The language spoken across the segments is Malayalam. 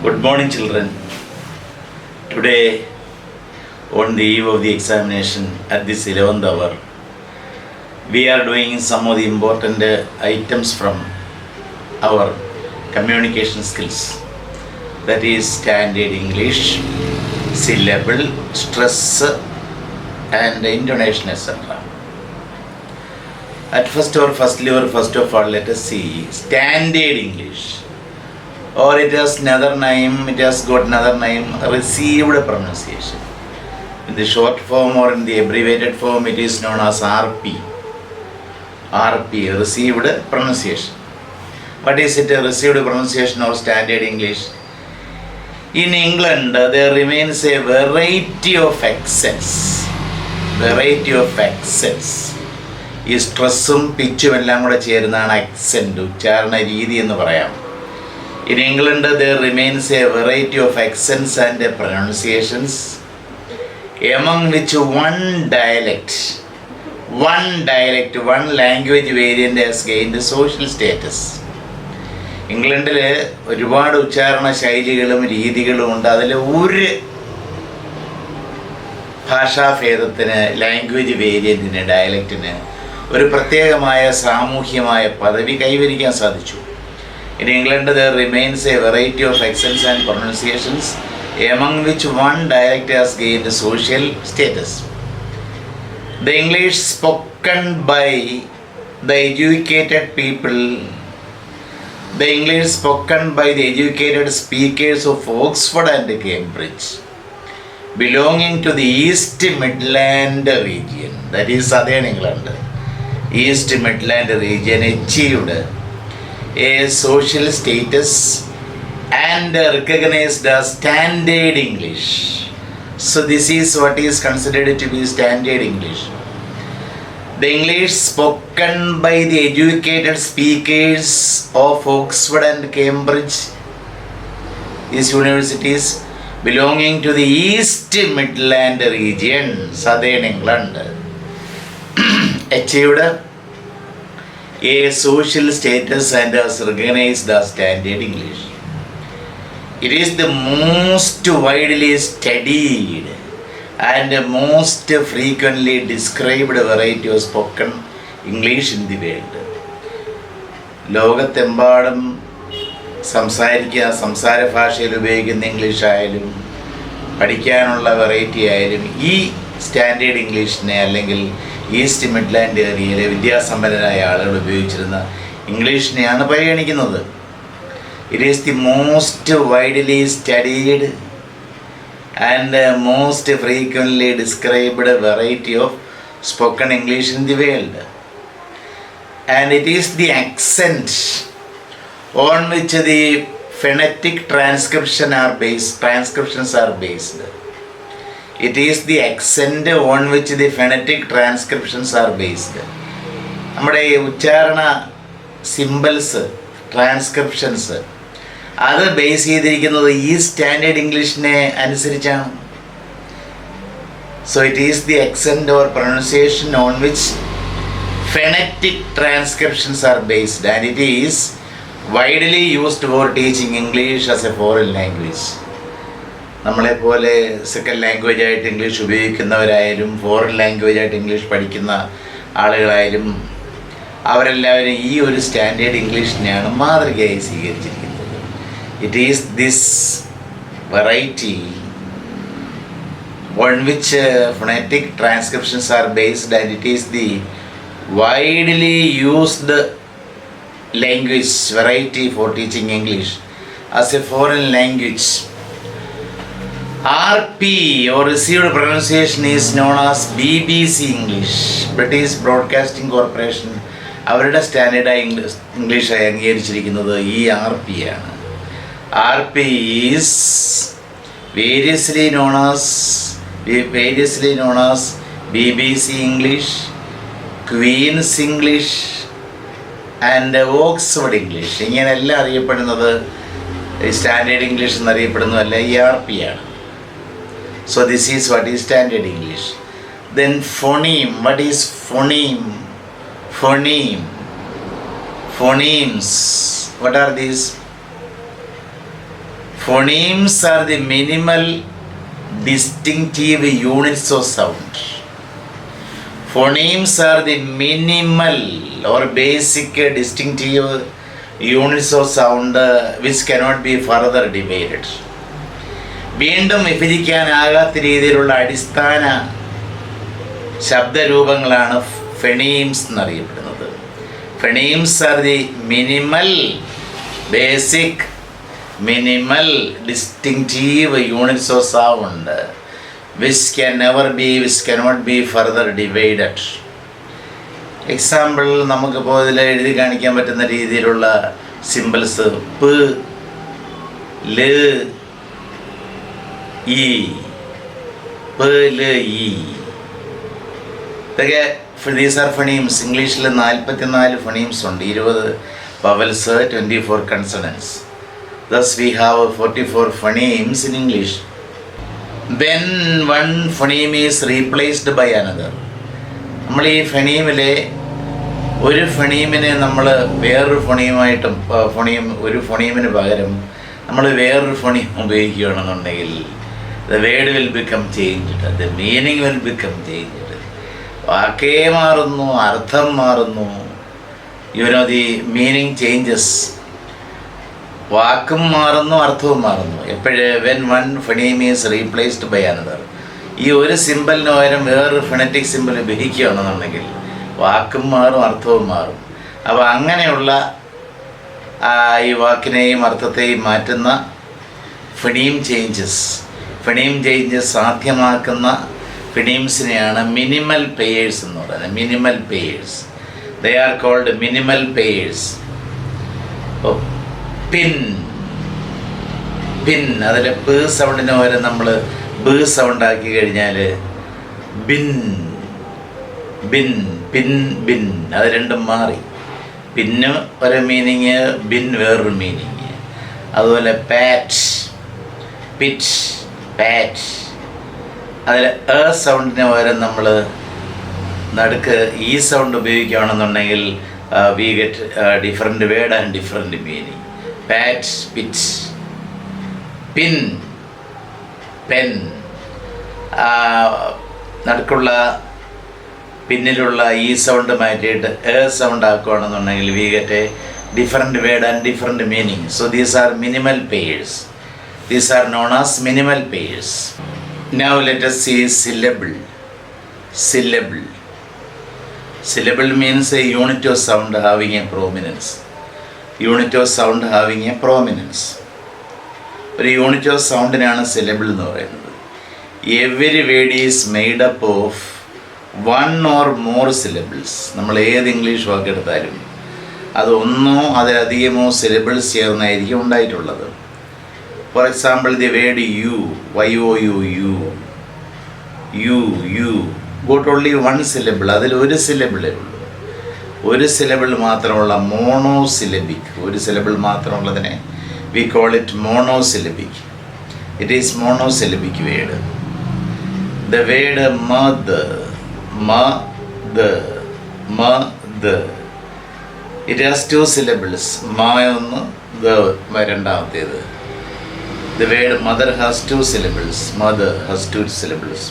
Good morning, children. Today, on the eve of the examination at this 11th hour, we are doing some of the important items from our communication skills. That is standard English, syllable, stress, and intonation, etc. At first of all, let us see standard English. Or it has got another name, received pronunciation. In the short form or in the abbreviated form, it is known as RP. RP, received pronunciation. What is it, received pronunciation or standard English? In England, there remains a variety of accents. ഈ സ്ട്രെസ്സും പിച്ചും എല്ലാം കൂടെ ചേരുന്നതാണ് അക്സെൻറ്റ്, ഉച്ചാരണ രീതി എന്ന് പറയാം. In England, there remains a variety of accents and pronunciations, among which one language variant has gained social status. ഇംഗ്ലണ്ടിൽ ഒരുപാട് ഉച്ചാരണ ശൈലികളും രീതികളും ഉണ്ട്. അതിൽ ഒരു ഭാഷാഭേദത്തിന്, ലാംഗ്വേജ് വേരിയൻറ്റിന്, ഡയലക്റ്റിന് ഒരു പ്രത്യേകമായ സാമൂഹ്യമായ പദവി കൈവരിക്കാൻ സാധിച്ചു. In England, there remains a variety of accents and pronunciations, among which one dialect has gained social status. The English spoken by the educated speakers of Oxford and Cambridge, belonging to the East Midland region, that is Southern England, East Midland region, achieved a social status and recognized as standard English. So this is what is considered to be standard English. The English spoken by the educated speakers of Oxford and Cambridge, these universities belonging to the East Midland region, Southern England, achieved a social status and is recognized as standard English. It is the most widely studied and most frequently described variety of spoken English in the world. ലോകത്തെമ്പാടും സംസാര ഭാഷയിൽ ഉപയോഗിക്കുന്ന ഇംഗ്ലീഷ് ആയാലും പഠിക്കാനുള്ള വെറൈറ്റി ആയാലും ഈ സ്റ്റാൻഡേർഡ് ഇംഗ്ലീഷിനെ അല്ലെങ്കിൽ ഈസ്റ്റ് മിഡ്ലാൻഡ് ഏരിയയിലെ വിദ്യാസമ്പന്നരായ ആളുകൾ ഉപയോഗിച്ചിരുന്ന ഇംഗ്ലീഷിനെയാണ് പരിഗണിക്കുന്നത്. It is the most widely studied and most frequently described variety of spoken English in the world. And it is the accent on which the phonetic transcriptions are based. It is the accent on which the phonetic transcriptions are based. നമ്മുടെ ഉച്ചാരണ സിംബൽസ്, ട്രാൻസ്ക്രിപ്ഷൻസ്, അത് ബേസ് ചെയ്തിരിക്കുന്നത് ഈ സ്റ്റാൻഡേർഡ് ഇംഗ്ലീഷിനെ അനുസരിച്ചാണ്. So it is the accent or pronunciation on which phonetic transcriptions are based, and it is widely used for teaching English as a foreign language. നമ്മളെപ്പോലെ സെക്കൻഡ് ലാംഗ്വേജ് ആയിട്ട് ഇംഗ്ലീഷ് ഉപയോഗിക്കുന്നവരായാലും ഫോറിൻ ലാംഗ്വേജ് ആയിട്ട് ഇംഗ്ലീഷ് പഠിക്കുന്ന ആളുകളായാലും അവരെല്ലാവരും ഈ ഒരു സ്റ്റാൻഡേർഡ് ഇംഗ്ലീഷിനെയാണ് മാതൃകയായി സ്വീകരിച്ചിരിക്കുന്നത്. It is this variety on which phonetic transcriptions are based, and it is the widely used language variety for teaching English as a foreign language. RP or received pronunciation is known as BBC English, British Broadcasting Corporation. അവരുടെ സ്റ്റാൻഡേർഡായി ഇംഗ്ലീഷായി അംഗീകരിച്ചിരിക്കുന്നത് ഈ RP ആണ്. RP is variously known as BBC English, Queen's English and Oxford English. ഇങ്ങനെല്ലാം അറിയപ്പെടുന്നത് സ്റ്റാൻഡേർഡ് ഇംഗ്ലീഷ് എന്നറിയപ്പെടുന്നതല്ല ഈ RP ആണ്. So this is what is standard English. Then phoneme. What is phoneme? Phonemes. What are these? Phonemes are the minimal distinctive units of sound. Phonemes are the minimal or basic distinctive units of sound which cannot be further divided. വീണ്ടും വിഭജിക്കാനാകാത്ത രീതിയിലുള്ള അടിസ്ഥാന ശബ്ദരൂപങ്ങളാണ് ഫെണീംസ് എന്നറിയപ്പെടുന്നത്. Phonemes are the minimal distinctive units of sound which cannot be further divided. Example നമുക്കിപ്പോൾ ഇതിൽ എഴുതി കാണിക്കാൻ പറ്റുന്ന രീതിയിലുള്ള സിമ്പിൾസ് പ്, ല്, ഇ, പ്, ല്, ഇ, ഇതൊക്കെ ദീസ് ആർ ഫണീംസ്. ഇംഗ്ലീഷിൽ 44 ഫണീംസ് ഉണ്ട്, 20 vowels, 24 consonants. Thus we have 44 phonemes in English. When one phoneme is replaced by another, നമ്മൾ ഈ ഫണീമിലെ ഒരു ഫണീമിനെ നമ്മൾ വേറൊരു ഒരു ഫണീമിന് പകരം നമ്മൾ വേറൊരു ഫണീം ഉപയോഗിക്കുകയാണെന്നുണ്ടെങ്കിൽ the word will become changed, the meaning will become changed. വാക്കേ മാറുന്നു, അർത്ഥം മാറുന്നു. the meaning changes. വാക്കും മാറുന്നു, അർത്ഥവും മാറുന്നു. when one phoneme is replaced by another, ഈ ഒരു സിമ്പലിന് പകരം വേറൊരു ഫൊണറ്റിക് സിമ്പിൾ ഉപയോഗിക്കുകയാണെന്നുണ്ടെങ്കിൽ വാക്കും മാറും, അർത്ഥവും മാറും. അപ്പോൾ അങ്ങനെയുള്ള ഈ വാക്കിനെയും അർത്ഥത്തെയും മാറ്റുന്ന ഫണീം ചേഞ്ചസ് സാധ്യമാക്കുന്ന ഫണീംസിനെയാണ് മിനിമൽ പെയേഴ്സ് എന്ന് പറയുന്നത്. Minimal pairs, they are called minimal pairs. Pin, അതിൽ പ് സൗണ്ടിന് പകരം നമ്മൾ ബ് സൗണ്ട് ആക്കി കഴിഞ്ഞാൽ ബിൻ, അത് രണ്ടും മാറി. പിന്ന് ഒരു മീനിങ്, ബിൻ വേറൊരു മീനിങ്. അതുപോലെ പാറ്റ്, അതിൽ എ സൗണ്ടിന് പകരം നമ്മൾ നടുക്ക് ഈ സൗണ്ട് ഉപയോഗിക്കുകയാണെന്നുണ്ടെങ്കിൽ we get different word and different meaning. Pat, pit. Pin, pen, നടുക്കുള്ള പിന്നിലുള്ള ഈ സൗണ്ട് മാറ്റിയിട്ട് എ സൗണ്ട് ആക്കുകയാണെന്നുണ്ടെങ്കിൽ we get a different word and different meaning. So these are minimal pairs. These are known as minimal pairs. Now let us see syllable. Syllable means a unit of sound having a prominence. ഒരു യൂണിറ്റ് ഓഫ് സൗണ്ടിനാണ് സിലബിൾ എന്ന് പറയുന്നത്. Every word is made up of 1 or more syllables. നമ്മൾ ഏത് ഇംഗ്ലീഷ് വാക്കെടുത്താലും അത് ഒന്നോ അതിലധികമോ സിലബിൾസ് ചേർന്നായിരിക്കും ഉണ്ടായിട്ടുള്ളത്. For example, the word you, you got only one syllable. അതിൽ ഒരു സിലബിളേ ഉള്ളൂ. ഒരു സിലബിൾ മാത്രമുള്ള മോണോസിലബിക്, ഒരു syllable മാത്രമുള്ളതിനെ we call it monosyllabic. It is monosyllabic word. The word mother, it has 2 syllables. Ma ഒന്ന്, the രണ്ടാമത്തേത്. The word mother has 2 syllables. Mother has 2 syllables.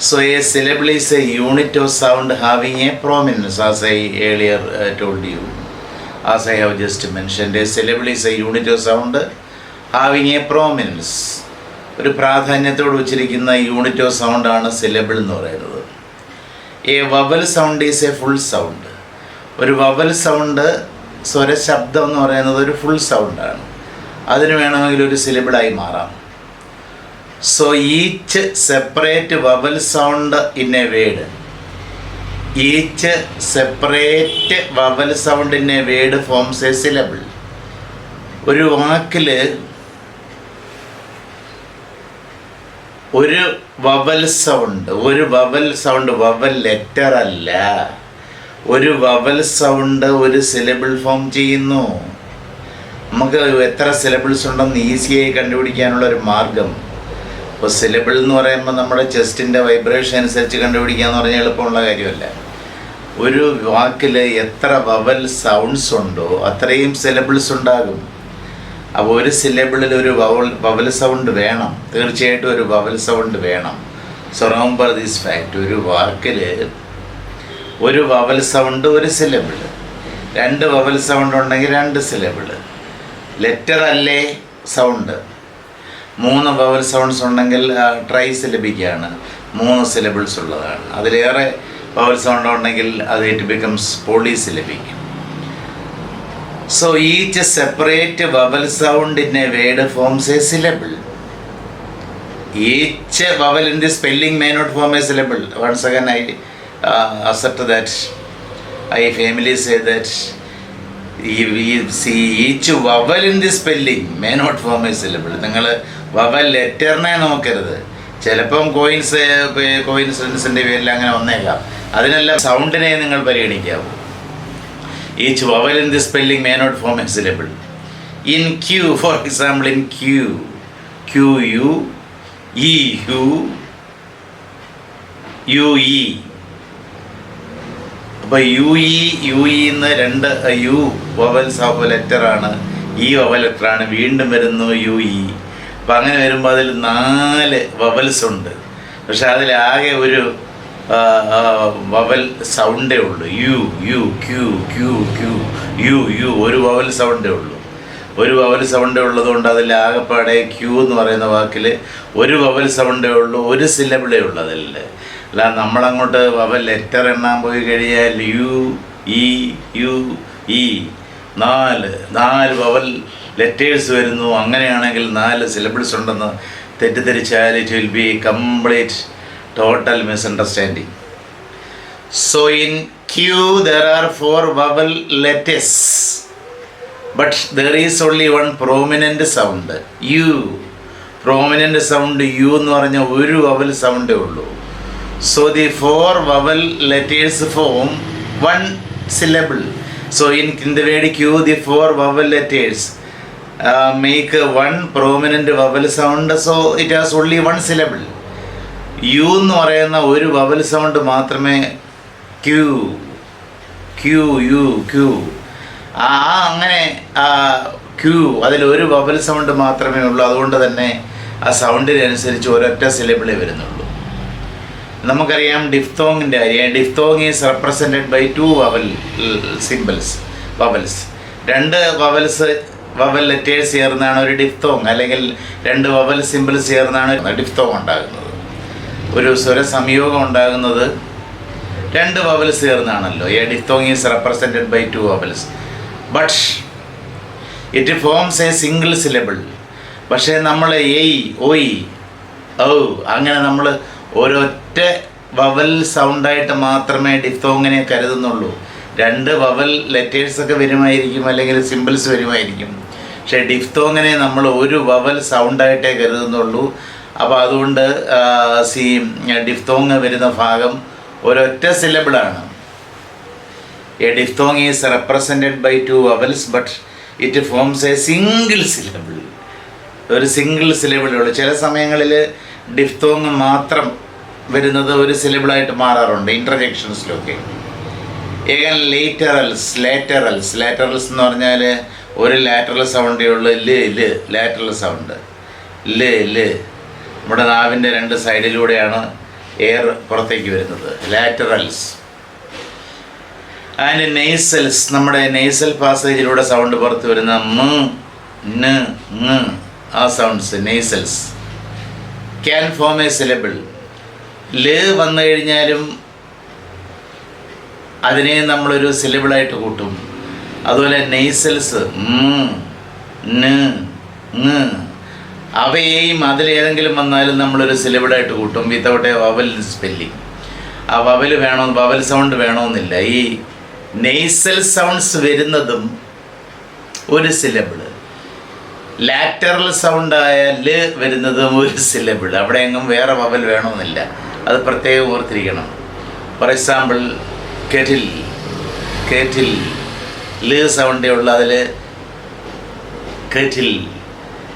So a syllable is a unit of sound having a prominence, as I earlier told you. As I have just mentioned, a syllable is a unit of sound having a prominence. ഒരു പ്രാധാന്യത്തോട് വച്ചിരിക്കുന്ന യൂണിറ്റ് ഓഫ് സൗണ്ടാണ് സിലബിൾ എന്ന് പറയുന്നത്. A vowel sound is A full sound. ഒരു വവൽ സൗണ്ട്, സ്വരശബ്ദം എന്ന് പറയുന്നത് ഒരു ഫുൾ സൗണ്ടാണ്. അതിന് വേണമെങ്കിൽ ഒരു സിലബിളായി മാറാം. So each separate vowel sound in A word, each separate vowel sound in A word forms A syllable. ഒരു വാക്കിൽ ഒരു വവൽ സൗണ്ട് വവൽ ലെറ്റർ അല്ല, ഒരു വവൽ സൗണ്ട് ഒരു സിലബിൾ ഫോം ചെയ്യുന്നു. നമുക്ക് എത്ര സിലബിൾസ് ഉണ്ടെന്ന് ഈസിയായി കണ്ടുപിടിക്കാനുള്ള ഒരു മാർഗം. ഇപ്പോൾ സിലബിൾ എന്ന് പറയുമ്പോൾ നമ്മുടെ ചെസ്റ്റിൻ്റെ വൈബ്രേഷൻ അനുസരിച്ച് കണ്ടുപിടിക്കുക എന്ന് പറഞ്ഞാൽ എളുപ്പമുള്ള കാര്യമല്ല. ഒരു വാക്കിൽ എത്ര വവൽ സൗണ്ട്സ് ഉണ്ടോ അത്രയും സിലബിൾസ് ഉണ്ടാകും. അപ്പോൾ ഒരു സിലബിളിൽ ഒരു വവൽ സൗണ്ട് വേണം, തീർച്ചയായിട്ടും ഒരു വവൽ സൗണ്ട് വേണം. So remember this fact. ഒരു വാക്കിൽ ഒരു വവൽ സൗണ്ട് ഒരു സിലബിൾ, 2 വവൽ സൗണ്ട് ഉണ്ടെങ്കിൽ 2 സിലബിൾ. ലെറ്റർ അല്ലേ സൗണ്ട്. 3 വവൽ സൗണ്ട്സ് ഉണ്ടെങ്കിൽ ട്രൈ സിലബിക്കാണ്, 3 സിലബിൾസ് ഉള്ളതാണ്. അതിലേറെ വവൽ സൗണ്ട് ഉണ്ടെങ്കിൽ അത് it becomes polysyllabic. So each separate vowel sound in a word forms a syllable. Each vowel in the spelling may not form a syllable. Once again I assert that. I firmly say that each vowel in the spelling may not form a syllable. നിങ്ങൾ വവൽ ലെറ്ററിനെ നോക്കരുത്. ചിലപ്പം കോയിൻസിഡൻസിൻ്റെ പേരിൽ അങ്ങനെ വന്നേക്കാം. അതിനെല്ലാം സൗണ്ടിനെ നിങ്ങൾ പരിഗണിക്കാവൂ. Each vowel in the spelling may not form a syllable. In Q, for example, in Q, Q-U, E-U, U-E. അപ്പോൾ U-E എന്ന് 2 U വവൽസ് ഓഫ് ലെറ്ററാണ്, ഈ വവൽ ലെറ്ററാണ്. വീണ്ടും വരുന്നു U-E. അപ്പോൾ അങ്ങനെ വരുമ്പോൾ അതിൽ 4 വവൽസ് ഉണ്ട്. പക്ഷെ അതിലാകെ ഒരു വവൽ സൗണ്ടേ ഉള്ളൂ. U U Q Q Q U U, ഒരു വവൽ സൗണ്ടേ ഉള്ളൂ. ഒരു വവൽ സൗണ്ടേ ഉള്ളതുകൊണ്ട് അതിലാകെപ്പാടെ ക്യൂ എന്ന് പറയുന്ന വാക്കിൽ ഒരു വവൽ സൗണ്ടേ ഉള്ളൂ, ഒരു സിലബിളേ ഉള്ളൂ അതിൽ. അല്ല നമ്മളങ്ങോട്ട് വവൽ ലെറ്റർ എണ്ണാൻ പോയി കഴിഞ്ഞാൽ U E U E 4 vowel letters വരുന്നു. അങ്ങനെയാണെങ്കിൽ 4 സിലബിൾസ് ഉണ്ടെന്ന് തെറ്റിദ്ധരിച്ചാൽ it will be complete total misunderstanding. So in Q there are 4 vowel letters, but there is only one prominent sound, U. Prominent sound U എന്ന് പറഞ്ഞാൽ ഒരു വവൽ സൗണ്ടേ ഉള്ളൂ. So the 4 vowel letters form 1 syllable. So in the word Q the 4 vowel letters make 1 prominent vowel sound. So it has only 1 syllable. U എന്ന് പറയുന്ന ഒരു വവൽ സൗണ്ട് മാത്രമേ ക്യൂ ക്യൂ യു ക്യൂ അങ്ങനെ ക്യൂ അതിലൊരു വവൽ സൗണ്ട് മാത്രമേ ഉള്ളൂ. അതുകൊണ്ട് തന്നെ ആ സൗണ്ടിനനുസരിച്ച് ഒരൊറ്റ സിലബിളേ വരുന്നുള്ളൂ. നമുക്കറിയാം ഡിഫ്തോങ്ങിൻ്റെ കാര്യം. Diphthong is represented by 2 vowel symbols, vowels. 2 vowel letters ചേർന്നാണ് ഒരു ഡിഫ്തോങ്, അല്ലെങ്കിൽ 2 വവൽ സിമ്പിൾസ് ചേർന്നാണ് ഡിഫ്തോങ് ഉണ്ടാകുന്നത്. ഒരു സ്വര സംയോഗം ഉണ്ടാകുന്നത് 2 വവൽസ് ചേർന്നാണല്ലോ. A diphthong is represented by 2 vowels, but it forms a single syllable. പക്ഷേ നമ്മൾ എയ് ഒയ് ഔ അങ്ങനെ നമ്മൾ ഒരൊറ്റ വവൽ സൗണ്ടായിട്ട് മാത്രമേ ഡിഫ്തോങ്ങിനെ കരുതുന്നുള്ളൂ. 2 വവൽ ലെറ്റേഴ്സൊക്കെ വരുമായിരിക്കും, അല്ലെങ്കിൽ സിമ്പിൾസ് വരുമായിരിക്കും. പക്ഷേ ഡിഫ്തോങ്ങിനെ നമ്മൾ ഒരു വവൽ സൗണ്ടായിട്ടേ കരുതുന്നുള്ളൂ. അപ്പോൾ അതുകൊണ്ട് ഡിഫ്തോങ് വരുന്ന ഭാഗം ഒരൊറ്റ സിലബിളാണ്. A diphthong is represented by 2 vowels, but it forms a single syllable. ഒരു സിംഗിൾ സിലബിളേ ഉള്ളൂ. ചില സമയങ്ങളിൽ ഡിഫ്തോങ് മാത്രം വരുന്നത് ഒരു സിലബിളായിട്ട് മാറാറുണ്ട് ഇൻ്റർജെക്ഷൻസിലൊക്കെ. ഏകൻ ലേറ്ററൽസ് എന്ന് പറഞ്ഞാൽ ഒരു ലാറ്ററൽ സൗണ്ടേ ഉള്ളൂ. ലാറ്ററൽ സൗണ്ട് ല്. നമ്മുടെ നാവിൻ്റെ 2 സൈഡിലൂടെയാണ് എയർ പുറത്തേക്ക് വരുന്നത്. ലാറ്ററൽസ്. ആൻഡ് നെയ്സൽസ്, നമ്മുടെ നെയ്സൽ പാസേജിലൂടെ സൗണ്ട് പുറത്ത് വരുന്ന ആ sounds nasals can form a syllable. ല് വന്നു കഴിഞ്ഞാലും അതിനെ നമ്മളൊരു സിലബിളായിട്ട് കൂട്ടും. അതുപോലെ നെയ്സൽസ് അവയെയും അതിലേതെങ്കിലും വന്നാലും നമ്മളൊരു സിലബിളായിട്ട് കൂട്ടും വിത്തൗട്ട് എ വവൽ സ്പെല്ലിങ്. ആ വവൽ സൗണ്ട് വേണമെന്നില്ല. ഈ നെയ്സൽ സൗണ്ട്സ് വരുന്നതും ഒരു സിലബിള്, ലാറ്ററൽ സൗണ്ടായ ല് വരുന്നതും ഒരു സിലബിൾ. അവിടെ എങ്ങും വേറെ വവൽ വേണമെന്നില്ല. അത് പ്രത്യേകം ഓർത്തിരിക്കണം. ഫോർ എക്സാമ്പിൾ കേറ്റിൽ ല് സൗണ്ടേ ഉള്ള അതിൽ കേറ്റിൽ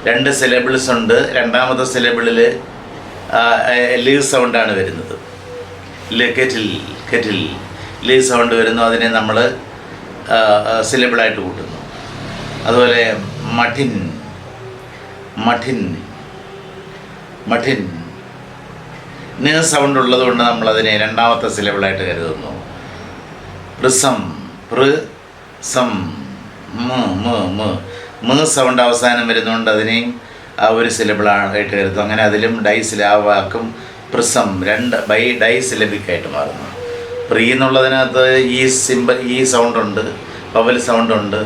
2 സിലബിൾസ് ഉണ്ട്. 2ാമത്തെ സിലബിളിൽ ല് സൗണ്ടാണ് വരുന്നത്. കെറ്റിൽ ല് സൗണ്ട് വരുന്നു. അതിനെ നമ്മൾ സിലബിളായിട്ട് കൂട്ടുന്നു. അതുപോലെ മഠിൻ, മഠിൻ. ന് സൗണ്ട് ഉള്ളതുകൊണ്ട് നമ്മളതിനെ രണ്ടാമത്തെ സിലബിളായിട്ട് കരുതുന്നു. പൃസം, പൃസം, മ സൗണ്ട് അവസാനം വരുന്നതുകൊണ്ട് അതിനെയും ആ ഒരു സിലബിളായിട്ട് കരുതും. അങ്ങനെ അതിലും ആ വാക്കും പൃസം ഡൈ സിലബിക്കായിട്ട് മാറുന്നു. പ്രീ എന്നുള്ളതിനകത്ത് ഈ സൗണ്ടുണ്ട്, വവൽ സൗണ്ടുണ്ട്.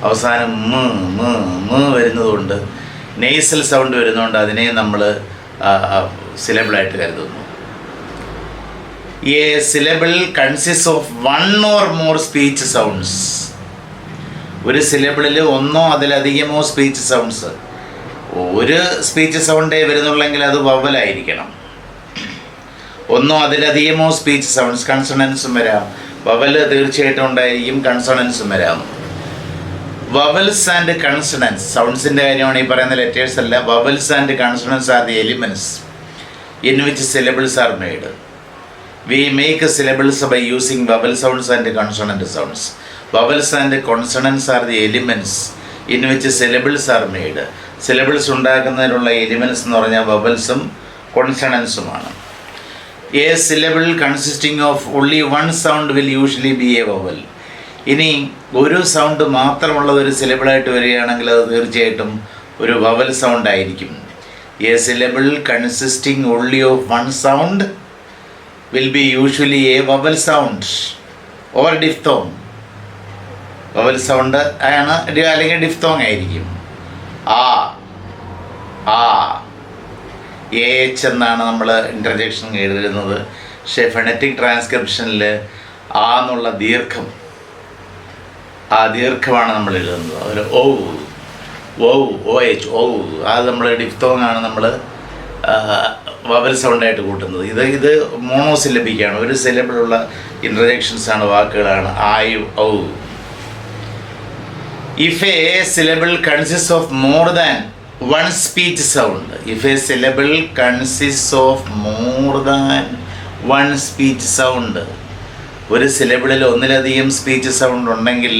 അവസാനം വരുന്നതുകൊണ്ട് നെയ്സൽ സൗണ്ട് വരുന്നതുകൊണ്ട് അതിനെ നമ്മൾ സിലബിളായിട്ട് കരുതുന്നു. A syllable consist of 1 or more speech sounds. ഒരു സിലബിളിൽ ഒന്നോ അതിലധികമോ സ്പീച്ച് സൗണ്ട്സ്. ഒരു സ്പീച്ച് സൗണ്ടേ വരുന്നുള്ളെങ്കിൽ അത് വവലായിരിക്കണം. ഒന്നോ അതിലധികമോ സ്പീച്ച് സൗണ്ട്സ്, കൺസണൻസും വരാം. വവൽ തീർച്ചയായിട്ടും ഉണ്ടായിരിക്കും, കൺസണൻസും വരാം. വവൽസ് ആൻഡ് കൺസണൻസ്, സൗണ്ട്സിൻ്റെ കാര്യമാണ് ഈ പറയുന്ന ലെറ്റേഴ്സ് അല്ല. Vowels and consonants are the elements in which syllables are made. We make syllables by using vowel sounds and consonant sounds. Vowels and consonants are the elements in which syllables are made. Syllables ഉണ്ടാക്കുന്നതിനുള്ള എലിമെൻറ്റ്സ് എന്ന് പറഞ്ഞാൽ വവൽസും കോൺസണൻസുമാണ്. A syllable consisting of only 1 sound will usually be a vowel. ഇനി ഒരു സൗണ്ട് മാത്രമുള്ള ഒരു സിലബിളായിട്ട് വരികയാണെങ്കിൽ അത് തീർച്ചയായിട്ടും ഒരു വവൽ സൗണ്ട് ആയിരിക്കും. A syllable consisting only of 1 sound will be usually A vowel sound or diphthong. Vowel sound ആണ്, അല്ലെങ്കിൽ ഡിഫ്തോങ് ആയിരിക്കും. എച്ച് എന്നാണ് നമ്മൾ ഇൻ്റർജെക്ഷൻ എഴുതുന്നത്. പക്ഷേ ഫെണറ്റിക് ട്രാൻസ്ക്രിപ്ഷനിൽ എന്നുള്ള ദീർഘം, ആ ദീർഘമാണ് നമ്മൾ എഴുതുന്നത്. ഒരു OH അത് നമ്മൾ ഡിഫ്തോങ് ആണ് നമ്മൾ വവൽ സൗണ്ടായിട്ട് കൂട്ടുന്നത്. ഇത് മോണോസിലബിക്കാണ്, ഒരു സിലബിളുള്ള ഇൻ്റർജെക്ഷൻസാണ്, വാക്കുകളാണ് ഔ. If a syllable consists of more than 1 speech sound, if a syllable consists of more than 1 speech sound, ഒരു സിലബിളിൽ ഒന്നിലധികം സ്പീച്ച് സൗണ്ട് ഉണ്ടെങ്കിൽ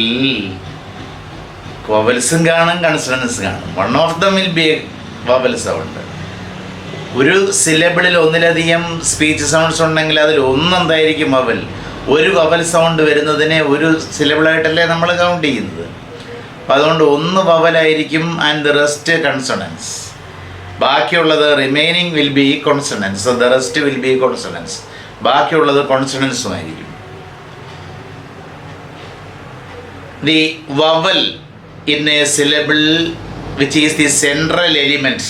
വവൽസും കാണും, കൺസണൻസും കാണും. 1 of them will be a vowel sound. ഒരു സിലബിളിൽ ഒന്നിലധികം സ്പീച്ച് സൗണ്ട്സ് ഉണ്ടെങ്കിൽ അതിൽ ഒന്നെന്തായിരിക്കും വവൽ. ഒരു വവൽ സൗണ്ട് വരുന്നതിനെ ഒരു സിലബിളായിട്ടല്ലേ നമ്മൾ കൗണ്ട് ചെയ്യുന്നത്. അപ്പോൾ അതുകൊണ്ട് ഒന്ന് വവലായിരിക്കും ആൻഡ് ദ റെസ്റ്റ് കൺസണൻസ്. ബാക്കിയുള്ളത് remaining will be consonants. The rest will be consonants. ബാക്കിയുള്ളത് കോൺസണൻസുമായിരിക്കും. The vowel in a syllable which is the central element.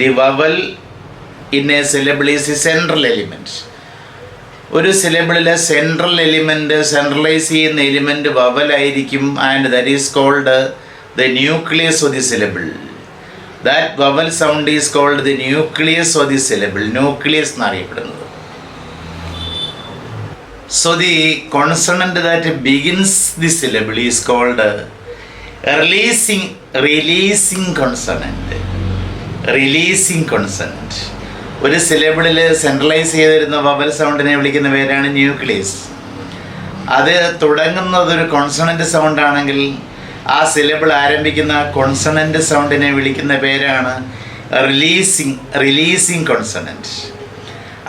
The vowel in a syllable is the central element. ഒരു സിലബിളിലെ സെൻട്രൽ എലിമെൻറ്റ്, സെൻട്രലൈസ് ചെയ്യുന്ന element വവലായിരിക്കും. And that is called the nucleus of the syllable. That vowel sound is called the nucleus of the syllable. Nucleus എന്നറിയപ്പെടുന്നത്. So the consonant that begins the syllable is called releasing consonant. Releasing consonant. ഒരു സിലബിളിൽ സെൻട്രലൈസ് ചെയ്തിരുന്ന വവൽ സൗണ്ടിനെ വിളിക്കുന്ന പേരാണ് ന്യൂക്ലിയസ്. അത് തുടങ്ങുന്നത് ഒരു കോൺസണൻറ്റ് സൗണ്ട് ആണെങ്കിൽ ആ സിലബിൾ ആരംഭിക്കുന്ന കോൺസണൻറ്റ് സൗണ്ടിനെ വിളിക്കുന്ന പേരാണ് റിലീസിങ് കോൺസണൻറ്റ്.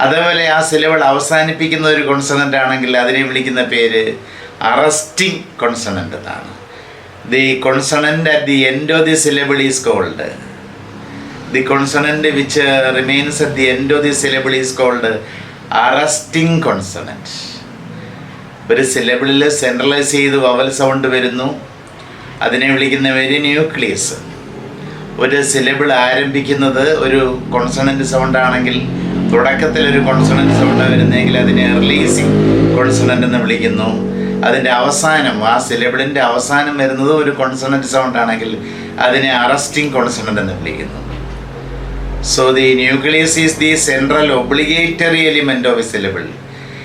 അതേപോലെ ആ സിലബിൾ അവസാനിപ്പിക്കുന്ന ഒരു കോൺസണൻ്റ് ആണെങ്കിൽ അതിനെ വിളിക്കുന്ന പേര് അറസ്റ്റിംഗ് കോൺസണൻ്റ് എന്നാണ്. The consonant at the end of the syllable is called the consonant which remains at the end of the syllable is called arresting consonant. ഒരു സിലബിളിൽ സെൻട്രലൈസ് ചെയ്ത് വവൽ സൗണ്ട് വരുന്നു, അതിനെ വിളിക്കുന്ന പേര് ന്യൂക്ലിയസ്. ഒരു സിലബിൾ ആരംഭിക്കുന്നത് ഒരു കോൺസണൻറ്റ് സൗണ്ട് ആണെങ്കിൽ തുടക്കത്തിൽ ഒരു കോൺസണൻറ്റ് സൗണ്ട് വരുന്നെങ്കിൽ അതിനെ റിലീസിങ് കോൺസണൻ്റ് എന്ന് വിളിക്കുന്നു. അതിൻ്റെ അവസാനം, ആ സിലബിളിൻ്റെ അവസാനം വരുന്നത് ഒരു കോൺസണൻറ്റ് സൗണ്ട് ആണെങ്കിൽ അതിനെ അറസ്റ്റിംഗ് കോൺസണൻ്റ് എന്ന് വിളിക്കുന്നു. So the nucleus is the central obligatory element of a syllable.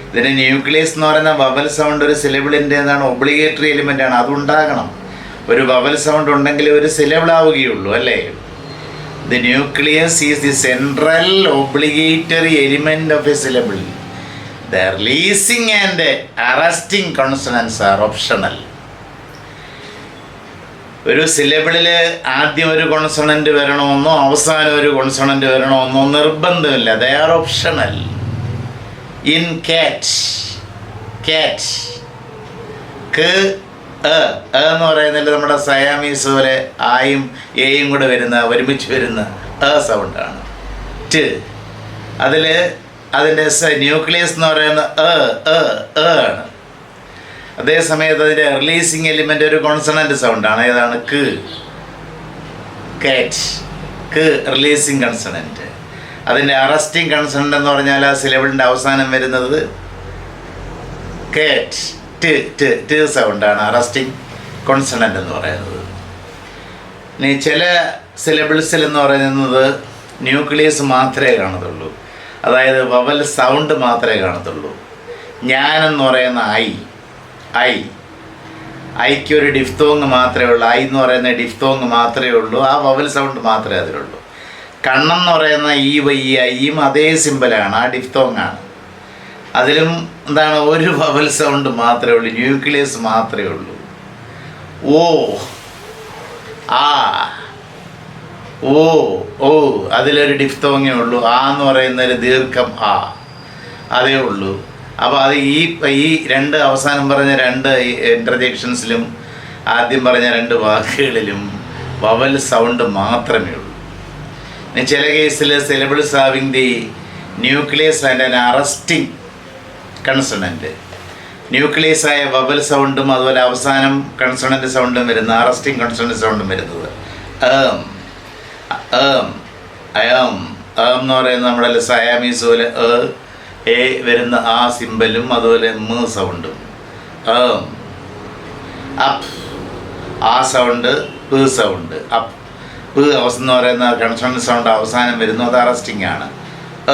ഇതിന് ന്യൂക്ലിയസ് എന്ന് പറയുന്ന വവൽ സൗണ്ട് ഒരു സിലബിളിൻ്റെ എന്താണ്, ഒബ്ലിഗേറ്ററി എലിമെൻ്റ് ആണ്. അതുണ്ടാകണം. ഒരു വവൽ സൗണ്ട് ഉണ്ടെങ്കിൽ ഒരു സിലബിൾ ആവുകയുള്ളൂ, അല്ലേ? The nucleus is the central obligatory element of a syllable. The releasing and arresting consonants are optional. ഒരു സിലബിളിൽ ആദ്യം ഒരു കോൺസണൻറ്റ് വരണമെന്നോ അവസാനം ഒരു കോൺസണൻറ്റ് വരണമെന്നോ നിർബന്ധമില്ല. They are optional. ഇൻ കാറ്റ് എന്ന് പറയുന്നതിൽ നമ്മുടെ സയാമീസ് പോലെ ആയും എയും കൂടെ വരുന്ന ഒരുമിച്ച് വരുന്ന സൗണ്ടാണ്. ട് അതിൽ അതിൻ്റെ ന്യൂക്ലിയസ് എന്ന് പറയുന്ന ആണ്. അതേസമയത്ത് അതിൻ്റെ റിലീസിങ് എലിമെൻ്റ് ഒരു കോൺസണൻ്റ് സൗണ്ടാണ്. ഏതാണ്? ക്ക് റിലീസിങ് കൺസണൻറ്റ്. അതിൻ്റെ അറസ്റ്റിംഗ് കൺസണൻ്റ് എന്ന് പറഞ്ഞാൽ ആ സിലബിളിൻ്റെ അവസാനം വരുന്നത് ട് സൗണ്ടാണ് അറസ്റ്റിംഗ് കോൺസണൻ്റ് എന്ന് പറയുന്നത്. ഇനി ചില സിലബിൾസിൽ എന്ന് പറയുന്നത് ന്യൂക്ലിയസ് മാത്രമേ കാണത്തുള്ളൂ, അതായത് വവൽ സൗണ്ട് മാത്രമേ കാണത്തുള്ളൂ. ഞാനെന്ന് പറയുന്ന ഐക്ക് ഒരു ഡിഫ്തോങ് മാത്രമേ ഉള്ളൂ. ഐ എന്ന് പറയുന്ന ഡിഫ്തോങ് മാത്രമേ ഉള്ളൂ, ആ വവൽ സൗണ്ട് മാത്രമേ അതിലുള്ളൂ. കണ്ണെന്ന് പറയുന്ന ഈ ഐയും അതേ സിമ്പലാണ്, ആ ഡിഫ്തോങ് ആണ്. അതിലും എന്താണ്, ഒരു വവൽ സൗണ്ട് മാത്രമേ ഉള്ളൂ, ന്യൂക്ലിയസ് മാത്രമേ ഉള്ളൂ. ഓ ആ ഓ അതിലൊരു ഡിഫ്തോങ്ങേ ഉള്ളൂ. ആ എന്ന് പറയുന്നൊരു ദീർഘം അതേ ഉള്ളൂ. അപ്പോൾ അത് ഈ രണ്ട് അവസാനം പറഞ്ഞ രണ്ട് ഇൻ്റർജെക്ഷൻസിലും ആദ്യം പറഞ്ഞ രണ്ട് വാക്കുകളിലും വവൽ സൗണ്ട് മാത്രമേ ഉള്ളൂ. ചില കേസിൽ syllables having the nucleus and an arresting consonant. ന്യൂക്ലിയസായ വവൽ സൗണ്ടും അതുപോലെ അവസാനം കൺസണൻറ്റ് സൗണ്ടും വരുന്ന അറസ്റ്റിംഗ് കൺസണൻറ്റ് സൗണ്ടും വരുന്നത് എന്ന് പറയുന്നത് നമ്മുടെ സയാമീസ് പോലെ എ വരുന്ന ആ സിമ്പലും അതുപോലെ സൗണ്ടും. അപ്പ് ആ സൗണ്ട് സൗണ്ട് അപ്പ് എന്ന് പറയുന്ന കൺസണൻറ്റ് സൗണ്ട് അവസാനം വരുന്നു, അത് അറസ്റ്റിംഗ് ആണ്.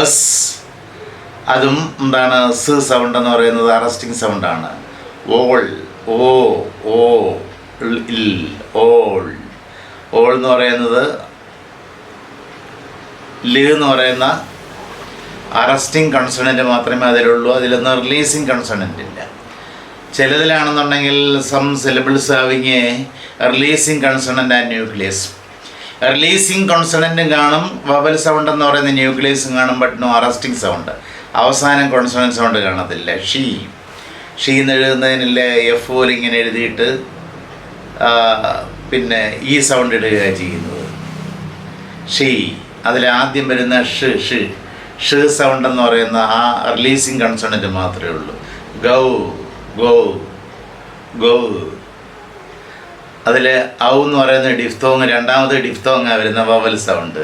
എസ് അതും എന്താണ്, സൗണ്ട് എന്ന് പറയുന്നത് അറസ്റ്റിംഗ് സൗണ്ടാണ്. ഓൾ ഓൾ എന്ന് പറയുന്നത് എന്ന് പറയുന്ന അറസ്റ്റിംഗ് കൺസണൻറ്റ് മാത്രമേ അതിലുള്ളൂ, അതിലൊന്നും റിലീസിങ് കൺസണൻറ്റ് ഇല്ല. ചിലതിലാണെന്നുണ്ടെങ്കിൽ some syllables having a releasing consonant and nucleus. Releasing കൺസണൻറ്റും കാണും, വവൽ സൗണ്ട് എന്ന് പറയുന്ന ന്യൂക്ലിയസും കാണും, ബട്ട് നോ അറസ്റ്റിംഗ് സൗണ്ട്. അവസാനം കോൺസണൻറ്റ് സൗണ്ട് കാണത്തില്ല. ഷീ എന്ന് എഴുതുന്നതിനില്ല എഫ് പോലെ ഇങ്ങനെ എഴുതിയിട്ട് പിന്നെ ഈ സൗണ്ട് ഇടുകയാണ് ചെയ്യുന്നത്. അതിലാദ്യം വരുന്ന ഷ് സൗണ്ട് എന്ന് പറയുന്ന ആ റിലീസിങ് കൺസണൻറ്റ് മാത്രമേ ഉള്ളൂ. ഗോ അതിൽ എന്ന് പറയുന്ന ഡിഫ്തോങ്, രണ്ടാമത് ഡിഫ്തോങ്ങാണ് വരുന്ന വവൽ സൗണ്ട്.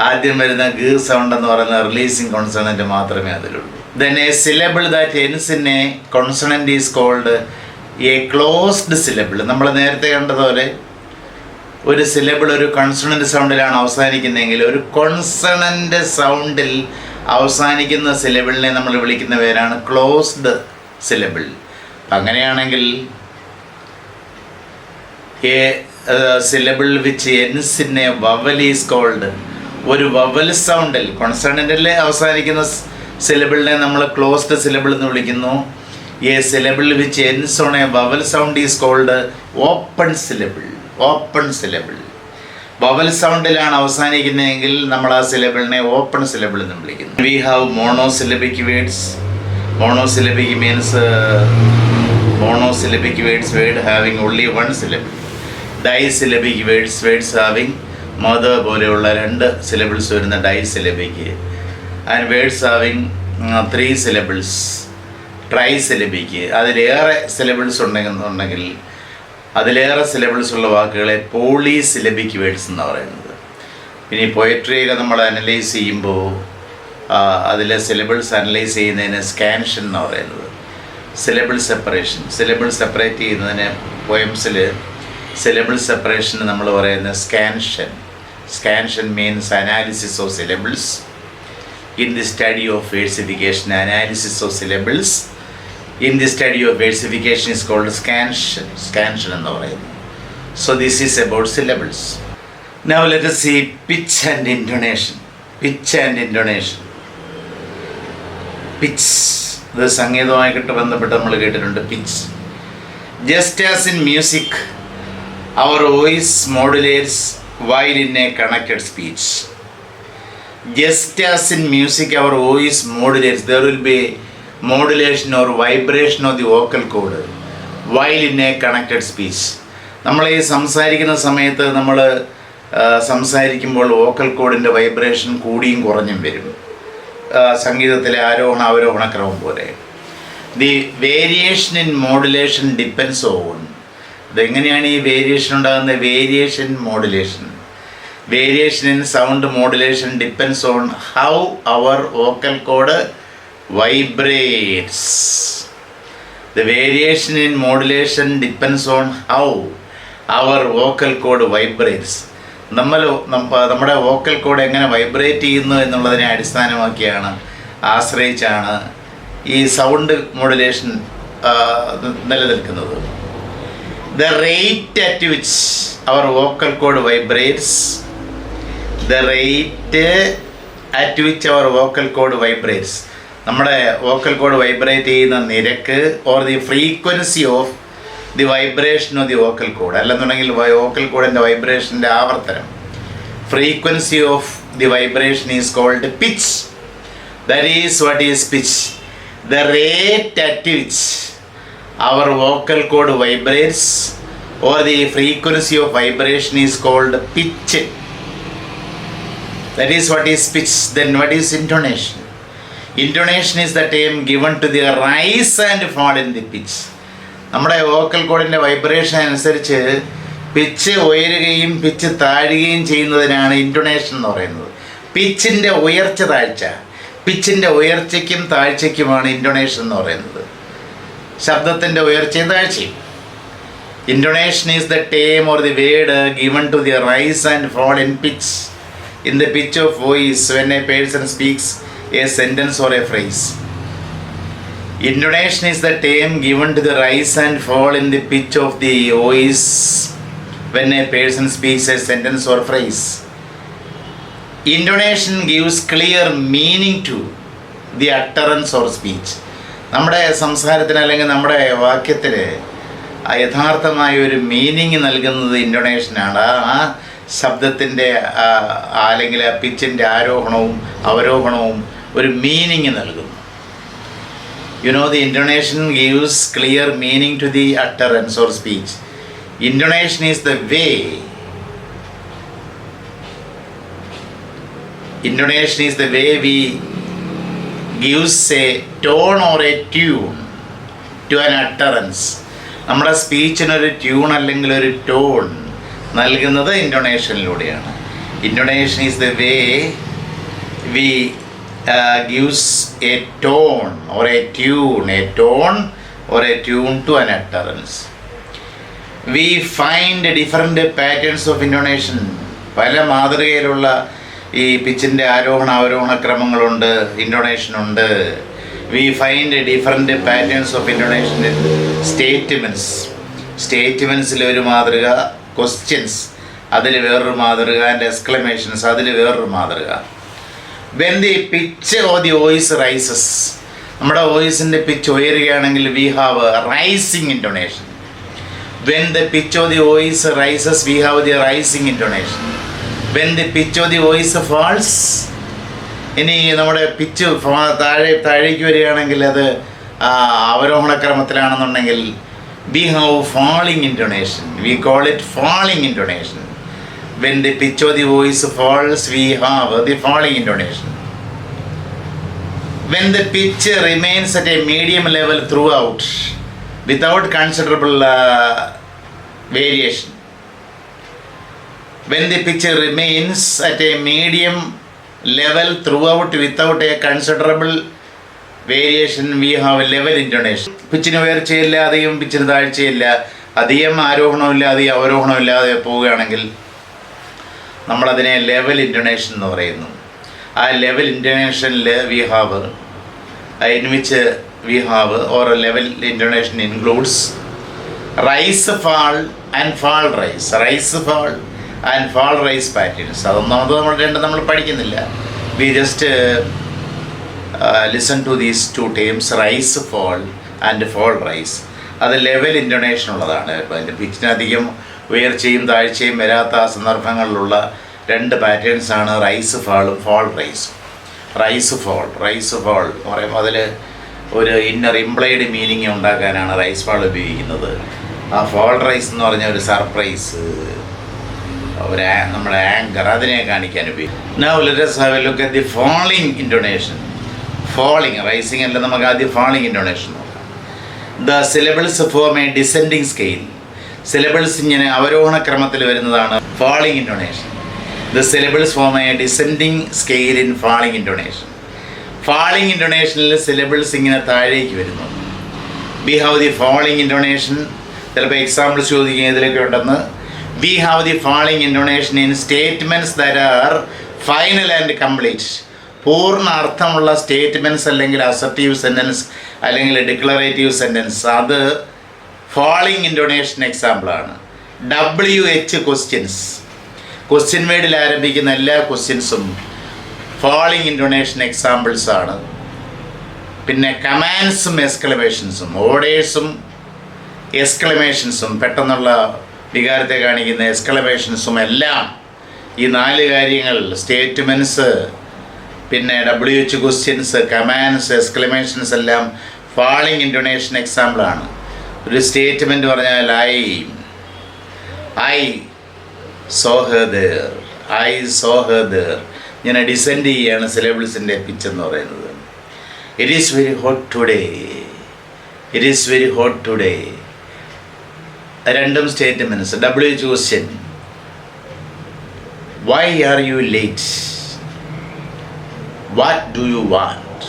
ആദ്യം വരുന്ന സൗണ്ട് എന്ന് പറയുന്ന റിലീസിങ് കോൺസണൻറ്റ് മാത്രമേ അതിലുള്ളൂ. Then a syllable that ends in a consonant is called a closed syllable. നമ്മൾ നേരത്തെ കണ്ടതുപോലെ ഒരു സിലബിൾ ഒരു കൺസണൻറ്റ് സൗണ്ടിലാണ് അവസാനിക്കുന്നതെങ്കിൽ ഒരു കോൺസണൻറ്റ് സൗണ്ടിൽ അവസാനിക്കുന്ന സിലബിളിനെ നമ്മൾ വിളിക്കുന്ന പേരാണ് ക്ലോസ്ഡ് സിലബിൾ. അങ്ങനെയാണെങ്കിൽ a syllable which ends in a vowel is called, ഒരു വവൽ സൗണ്ടിൽ കോൺസണൻറ്റിൽ അവസാനിക്കുന്ന സിലബിളിനെ നമ്മൾ ക്ലോസ്ഡ് സിലബിൾ എന്ന് വിളിക്കുന്നു. A syllable which ends on a vowel sound is called open syllable. Vowel സൗണ്ടിലാണ് അവസാനിക്കുന്നതെങ്കിൽ നമ്മൾ ആ സിലബിളിനെ ഓപ്പൺ സിലബിൾ എന്ന് വിളിക്കുന്നു. We have monosyllabic words. Monosyllabic means monosyllabic words, word having only one syllable. Disyllabic words, words having mother പോലെയുള്ള രണ്ട് syllables വരുന്ന disyllabic. And words having 3 syllables, trisyllabic. അതിലേറെ syllables ഉണ്ടെങ്കിൽ അതിലേറെ syllables ഉള്ള വാക്കുകളെ polysyllabic words എന്ന് പറയുന്നത്. ഇനി പോയട്രിയൊക്കെ നമ്മൾ അനലൈസ് ചെയ്യുമ്പോൾ അതിലെ സിലബിൾസ് അനലൈസ് ചെയ്യുന്നതിന് സ്കാൻഷൻ എന്ന് പറയുന്നത്. സിലബിൾ സെപ്പറേറ്റ് ചെയ്യുന്നതിന് പോയംസിൽ സിലബിൾ സെപ്പറേഷന് നമ്മൾ പറയുന്നത് scansion means analysis of syllables. In the study of versification, analysis of syllables in the study of versification is called scansion എന്ന് പറയുന്നു. So this is about syllables. Now let us see pitch and intonation. Pitch ഇത് സംഗീതവുമായിട്ട് ബന്ധപ്പെട്ട് നമ്മൾ കേട്ടിട്ടുണ്ട്. Pitch just as in music our voice modulates while in a connected speech. Just as in music our voice modulates, there will be modulation or vibration of the vocal cord while in a connected speech. നമ്മൾ ഈ സംസാരിക്കുന്ന സമയത്ത് നമ്മൾ സംസാരിക്കുമ്പോൾ വോക്കൽ കോഡിൻ്റെ വൈബ്രേഷൻ കൂടിയും കുറഞ്ഞും വരും, സംഗീതത്തിലെ ആരോഹണ അവരോഹണ ക്രമം പോലെ. The variation in modulation depends on, ഇതെങ്ങനെയാണ് ഈ വേരിയേഷൻ ഉണ്ടാകുന്നത്? Variation in sound modulation depends on how our vocal cord vibrates. The variation in modulation depends on how our vocal cord vibrates. നമ്മുടെ വോക്കൽ കോഡ് എങ്ങനെ വൈബ്രേറ്റ് ചെയ്യുന്നു എന്നുള്ളതിനെ ആശ്രയിച്ചാണ് ഈ സൗണ്ട് മോഡുലേഷൻ നിലനിൽക്കുന്നത്. The rate at which our vocal cord vibrates, നമ്മുടെ വോക്കൽ കോഡ് വൈബ്രേറ്റ് ചെയ്യുന്ന നിരക്ക് or the frequency of the vibration of the vocal cord, അല്ലെന്നുണ്ടെങ്കിൽ വോക്കൽ കോഡിൻ്റെ വൈബ്രേഷൻ്റെ ആവർത്തനം. Frequency of the vibration is called pitch. That is what is pitch. The rate at which our vocal cord vibrates or the frequency of vibration is called pitch. That is what is pitch. Then what is intonation? Intonation is the term given to the rise and fall in the pitch. നമ്മുടെ വോക്കൽ കോഡിൻ്റെ വൈബ്രേഷൻ അനുസരിച്ച് പിച്ച് ഉയരുകയും പിച്ച് താഴുകയും ചെയ്യുന്നതിനാണ് ഇൻറ്റൊണേഷൻ എന്ന് പറയുന്നത്. പിച്ചിൻ്റെ ഉയർച്ച താഴ്ച, പിച്ചിൻ്റെ ഉയർച്ചയ്ക്കും താഴ്ചയ്ക്കുമാണ് ഇൻറ്റൊണേഷൻ എന്ന് പറയുന്നത്. ശബ്ദത്തിൻ്റെ ഉയർച്ചയും താഴ്ചയും. Intonation is the term or the word given to the rise and fall in pitch in the pitch of voice when a person speaks a sentence or a phrase. Intonation is the term given to the rise and fall in the pitch of the voice when a person speaks a sentence or phrase. Intonation gives clear meaning to the utterance or speech. നമ്മുടെ സംസാരത്തിന് അല്ലെങ്കിൽ നമ്മുടെ വാക്യത്തിന് യഥാർത്ഥമായ ഒരു മീനിങ് നൽകുന്നത് ഇൻറ്റൊണേഷനാണ്. ആ ശബ്ദത്തിൻ്റെ അല്ലെങ്കിൽ ആ പിച്ചിൻ്റെ ആരോഹണവും അവരോഹണവും ഒരു മീനിങ് നൽകുന്നു. the intonation gives clear meaning to the utterance or speech. Intonation is the way. Intonation is the way we gives a tone or a tune to an utterance. നമ്മുടെ സ്പീച്ചിനൊരു ട്യൂൺ അല്ലെങ്കിൽ ഒരു ടോൺ നൽകുന്നത് ഇൻറ്റൊണേഷനിലൂടെയാണ്. Intonation is the way we gives a tone or a tune to an utterance. We find different patterns of intonation. പല മാതൃകയിലുള്ള ഈ പിച്ചിൻ്റെ ആരോഹണ അവരോഹണ ക്രമങ്ങളുണ്ട്, ഇൻറ്റൊണേഷൻ ഉണ്ട്. We find different patterns of intonation in statements. സ്റ്റേറ്റ്മെൻറ്റ്സിൽ ഒരു മാതൃക, ക്വസ്റ്റ്യൻസ് അതിൽ വേറൊരു മാതൃക, ആൻഡ് എക്സ്ക്ലമേഷൻസ് അതിൽ വേറൊരു മാതൃക. When the pitch of the voice rises, നമ്മുടെ വോയിസിൻ്റെ പിച്ച് ഉയരുകയാണെങ്കിൽ we have rising intonation. When the pitch of the voice rises we have the rising intonation. When the pitch of the voice falls, ഇനി നമ്മുടെ പിച്ച് താഴേക്ക് വരികയാണെങ്കിൽ അത് അവരോഹണക്രമത്തിലാണെന്നുണ്ടെങ്കിൽ we have falling intonation. We call it falling intonation. When the pitch of the voice falls, we have the falling intonation. When the pitch remains at a medium level throughout, without considerable variation. When the pitch remains at a medium level throughout, without a considerable variation, we have level intonation. പിച്ചിന് ഉയർച്ചയില്ല, അധികം പിച്ചിന് താഴ്ചയില്ല, അധികം ആരോഹണമില്ല, അധികം അവരോഹണമില്ലാതെ പോവുകയാണെങ്കിൽ നമ്മളതിനെ ലെവൽ ഇൻറ്റൊണേഷൻ എന്ന് പറയുന്നു. ആ ലെവൽ ഇൻറ്റൊണേഷനിൽ we have or level intonation includes rise fall and fall rise. Rise fall and fall rise patterns. അതൊന്നാമത് നമ്മൾ പഠിക്കുന്നില്ല. We just listen to these two terms, rise fall and fall rise. അത് ലെവൽ ഇൻറ്റൊണേഷൻ ഉള്ളതാണ്. അതിൻ്റെ പിച്ചിനധികം ഉയർച്ചയും താഴ്ചയും വരാത്ത സന്ദർഭങ്ങളിലുള്ള രണ്ട് പാറ്റേൺസാണ് റൈസ് ഫാളും ഫാൾ റൈസും. റൈസ് ഫാൾ എന്ന് പറയുമ്പോൾ അതിൽ ഒരു ഇന്നർ ഇംപ്ലൈഡ് മീനിങ് ഉണ്ടാക്കാനാണ് റൈസ് ഫാൾ ഉപയോഗിക്കുന്നത്. ആ ഫാൾ റൈസ് എന്ന് പറഞ്ഞ ഒരു സർപ്രൈസ്, ഒരു നമ്മുടെ ആങ്കർ, അതിനെ കാണിക്കാൻ ഉപയോഗിക്കും. Now let us have a look at the falling intonation. falling, rising അല്ല, നമുക്ക് ആദ്യം falling intonation നോക്കാം. The syllables form a descending scale. Syllables ഇങ്ങനെ അവരോഹണ ക്രമത്തിൽ വരുന്നതാണ് falling intonation. The syllables form a descending scale in falling intonation. falling intonationൽ സിലബിൾസ് ഇങ്ങനെ താഴേക്ക് വരുന്നു. We have the falling intonation. ചിലപ്പോൾ എക്സാമ്പിൾസ് ചോദിക്കുക ഇതിലൊക്കെ ഉണ്ടെന്ന്. We have the falling intonation in statements that are final and complete. പൂർണ്ണ അർത്ഥമുള്ള സ്റ്റേറ്റ്മെൻറ്റ്സ് അല്ലെങ്കിൽ അസർട്ടീവ് സെൻറ്റൻസ് അല്ലെങ്കിൽ ഡിക്ലറേറ്റീവ് സെൻറ്റൻസ്, അത് falling intonation എക്സാമ്പിളാണ്. WH ക്വസ്റ്റ്യൻസ്, ക്വസ്റ്റ്യൻ വേർഡിൽ ആരംഭിക്കുന്ന എല്ലാ ക്വസ്റ്റ്യൻസും falling intonation എക്സാമ്പിൾസ് ആണ്. പിന്നെ കമാൻഡ്സും എക്സ്ക്ലമേഷൻസും, ഓർഡേഴ്സും എക്സ്ക്ലമേഷൻസും, പെട്ടെന്നുള്ള വികാരത്തെ കാണിക്കുന്ന എക്സ്ക്ലമേഷൻസും എല്ലാം ഈ 4 കാര്യങ്ങൾ, സ്റ്റേറ്റ്മെൻറ്റ്സ്, പിന്നെ WH ക്വസ്റ്റ്യൻസ്, കമാൻഡ്സ്, എക്സ്ക്ലമേഷൻസ് എല്ലാം falling intonation എക്സാമ്പിളാണ്. ഒരു സ്റ്റേറ്റ്മെൻറ്റ് പറഞ്ഞാൽ ഐ saw her there, ഇങ്ങനെ ഡിസെൻഡ് ചെയ്യുകയാണ് സിലബിൾസിൻ്റെ പിച്ച് എന്ന് പറയുന്നത്. It is very hot today, രണ്ടും statements. WH question, why are you late, what do you want,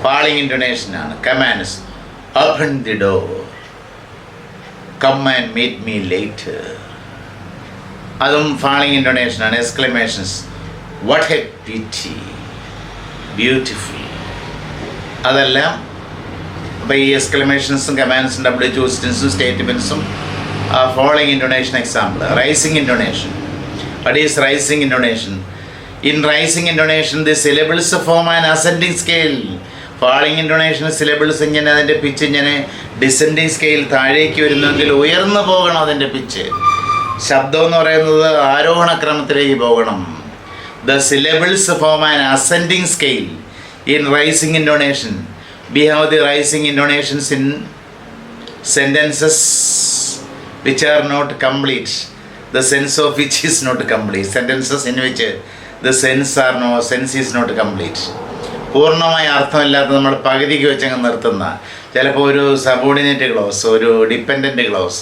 falling intonation ആണ്. Commands, open the door, come and meet me later, അതും falling intonation ആണ്. Exclamations, what a pity, beautiful, അതെല്ലാം. അപ്പോൾ ഈ എക്സ്ക്ലമേഷൻസും കമാൻഡ്സും WH ക്വസ്റ്റ്യൻസും സ്റ്റേറ്റ്മെൻറ്റ്സും falling intonation example. Rising intonation. What is rising intonation? In rising intonation, the syllables form an ascending scale. falling intonation syllables ഇങ്ങനെ അതിൻ്റെ പിച്ച് ഇങ്ങനെ ഡിസെൻഡിങ് സ്കെയിൽ താഴേക്ക് വരുന്നെങ്കിൽ ഉയർന്നു പോകണം അതിൻ്റെ പിച്ച്. ശബ്ദം എന്ന് പറയുന്നത് ആരോഹണ ക്രമത്തിലേക്ക് പോകണം. The syllables form an ascending scale in rising intonation. We have the rising intonations in sentences which are not complete, the sense of which is not complete. Sentences in which the sense is not complete. പൂർണ്ണമായ അർത്ഥമില്ലാത്ത നമ്മൾ പകുതിക്ക് വെച്ചങ്ങ് നിർത്തുന്ന, ചിലപ്പോൾ ഒരു സബോർഡിനേറ്റ് ക്ലോസ്, ഒരു ഡിപ്പെൻഡൻറ്റ് ക്ലോസ്,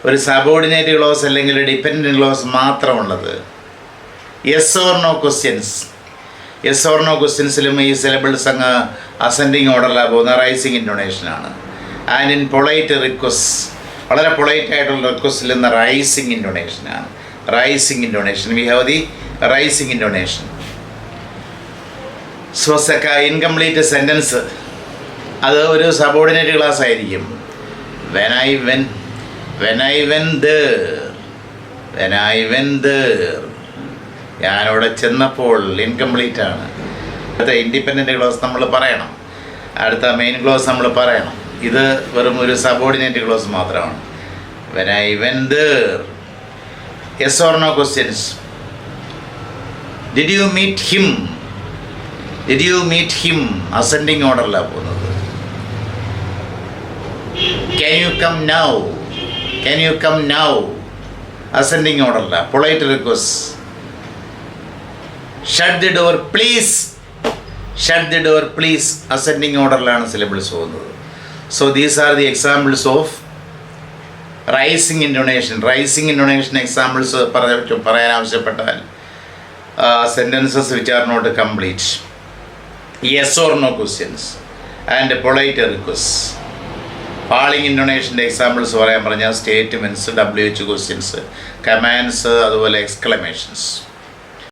ഒരു സബോർഡിനേറ്റ് ക്ലോസ് അല്ലെങ്കിൽ ഡിപ്പെൻഡൻറ്റ് ക്ലോസ് മാത്രമുള്ളത്. യെസ് ഓർ നോ ക്വസ്റ്റ്യൻസിലും ഈ സിലബിൾസ് അങ്ങ് അസെൻഡിങ് ഓർഡറിലാണ് പോകുന്ന റൈസിങ് ഇൻറ്റോണേഷനാണ്. ആൻഡ് ഇൻ പൊളൈറ്റ് റിക്വസ്റ്റ്, വളരെ പൊളൈറ്റ് ആയിട്ടുള്ള റിക്വസ്റ്റിൽ നിന്ന് റൈസിങ് ഇൻറ്റോണേഷനാണ്. We have the rising intonation. സ്വസക്ക ഇൻകംപ്ലീറ്റ് സെൻറ്റൻസ്, അത് ഒരു സബോർഡിനേറ്റ് ക്ലാസ് ആയിരിക്കും. വെൻ ഐ വെൻ there, ഞാനവിടെ ചെന്നപ്പോൾ, ഇൻകംപ്ലീറ്റ് ആണ്. അടുത്ത ഇൻഡിപെൻഡൻറ്റ് ക്ലോസ് നമ്മൾ പറയണം, അടുത്ത മെയിൻ ക്ലോസ് നമ്മൾ പറയണം. ഇത് വെറും ഒരു സബോർഡിനേറ്റ് ക്ലോസ് മാത്രമാണ്. When I went there. Yes or no questions. Did you meet him ascending ഓർഡറിലാണ് പോകുന്നത്. Can you come now ascending ഓർഡറില്ല, polite request. Shut the door please ascending ഓർഡറിലാണ് സിലബിൾസ് പോകുന്നത്. So these are the examples of rising intonation examples പറയാൻ ആവശ്യപ്പെട്ടാൽ sentences which are not complete, yes or no questions and polite request. falling intonationൻ്റെ എക്സാമ്പിൾസ് പറയാൻ പറഞ്ഞാൽ സ്റ്റേറ്റ്മെൻറ്റ്സ്, WH ക്വസ്റ്റ്യൻസ്, കമാൻഡ്സ്, അതുപോലെ എക്സ്ക്ലമേഷൻസ്.